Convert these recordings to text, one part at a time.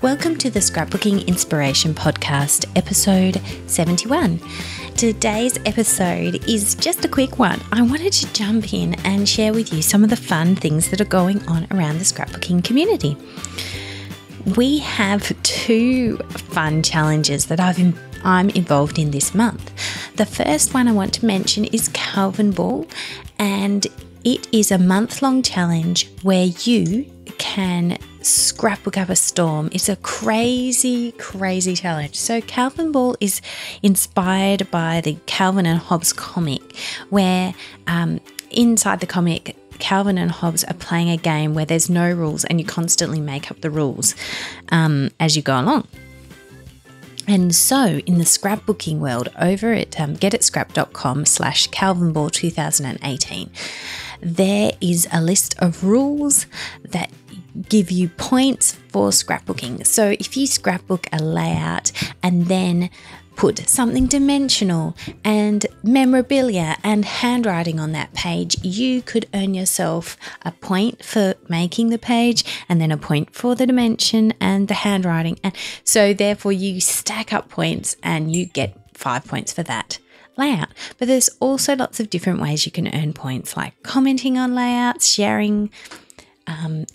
Welcome to the Scrapbooking Inspiration Podcast, episode 71. Today's episode is just a quick one. I wanted to jump in and share with you some of the fun things that are going on around the scrapbooking community. We have two fun challenges that I'm involved in this month. The first one I want to mention is Calvinball, and it is a month-long challenge where you can scrapbook up a storm. It's a crazy challenge. So Calvinball is inspired by the Calvin and Hobbes comic, where inside the comic, Calvin and Hobbes are playing a game where there's no rules and you constantly make up the rules as you go along. And so in the scrapbooking world, over at getitscrap.com/Calvinball2018, there is a list of rules that give you points for scrapbooking. So if you scrapbook a layout and then put something dimensional and memorabilia and handwriting on that page, you could earn yourself a point for making the page and then a point for the dimension and the handwriting. And so therefore you stack up points and you get 5 points for that layout. But there's also lots of different ways you can earn points, like commenting on layouts, sharing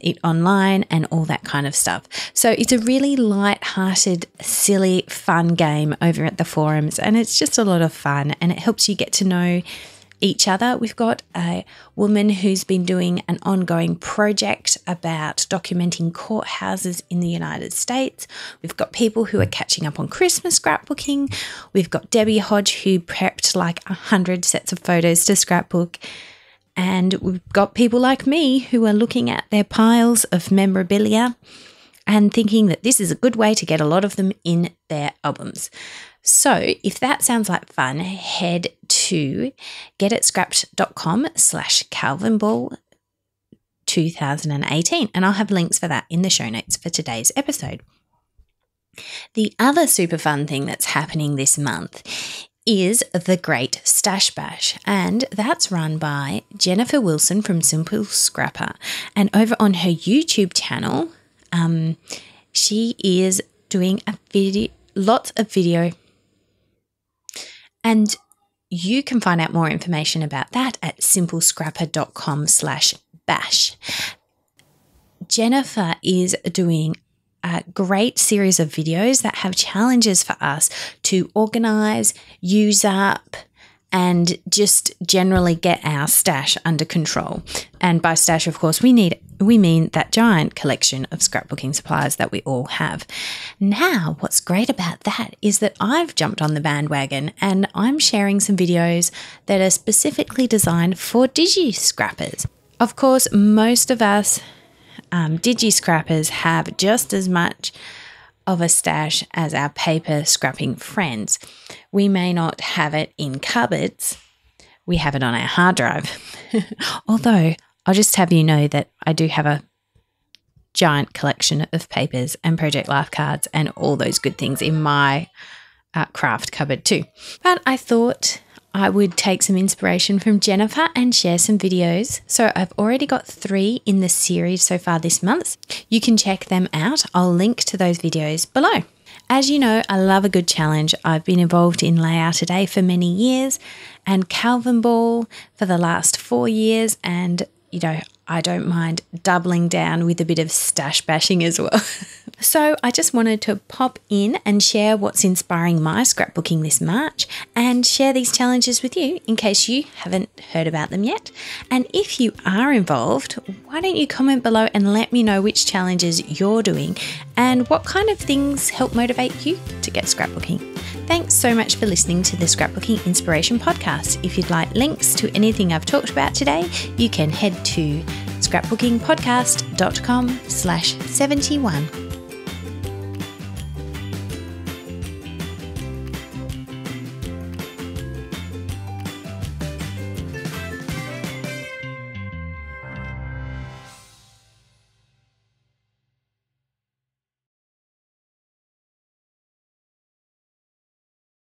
it online and all that kind of stuff. So it's a really light-hearted, silly, fun game over at the forums, and it's just a lot of fun and it helps you get to know each other. We've got a woman who's been doing an ongoing project about documenting courthouses in the United States. We've got people who are catching up on Christmas scrapbooking. We've got Debbie Hodge, who prepped like 100 sets of photos to scrapbook. And we've got people like me who are looking at their piles of memorabilia and thinking that this is a good way to get a lot of them in their albums. So if that sounds like fun, head to getitscrapped.com/Calvinball2018, and I'll have links for that in the show notes for today's episode. The other super fun thing that's happening this month is the Great Stash Bash, and that's run by Jennifer Wilson from Simple Scrapper. And over on her YouTube channel, she is doing lots of video, and you can find out more information about that at simplescrapper.com/bash. Jennifer is doing a great series of videos that have challenges for us to organize, use up, and just generally get our stash under control. And by stash, of course, we mean that giant collection of scrapbooking supplies that we all have. Now, what's great about that is that I've jumped on the bandwagon and I'm sharing some videos that are specifically designed for digi-scrappers. Of course, most of us digi-scrappers have just as much of a stash as our paper scrapping friends. We may not have it in cupboards, we have it on our hard drive. Although, I'll just have you know that I do have a giant collection of papers and Project Life cards and all those good things in my craft cupboard too. But I thought I would take some inspiration from Jennifer and share some videos. So I've already got 3 in the series so far this month. You can check them out. I'll link to those videos below. As you know, I love a good challenge. I've been involved in Layout a Day for many years and Calvinball for the last 4 years. And, you know, I don't mind doubling down with a bit of stash bashing as well. So I just wanted to pop in and share what's inspiring my scrapbooking this March and share these challenges with you in case you haven't heard about them yet. And if you are involved, why don't you comment below and let me know which challenges you're doing and what kind of things help motivate you to get scrapbooking. Thanks so much for listening to the Scrapbooking Inspiration Podcast. If you'd like links to anything I've talked about today, you can head to scrapbookingpodcast.com/71.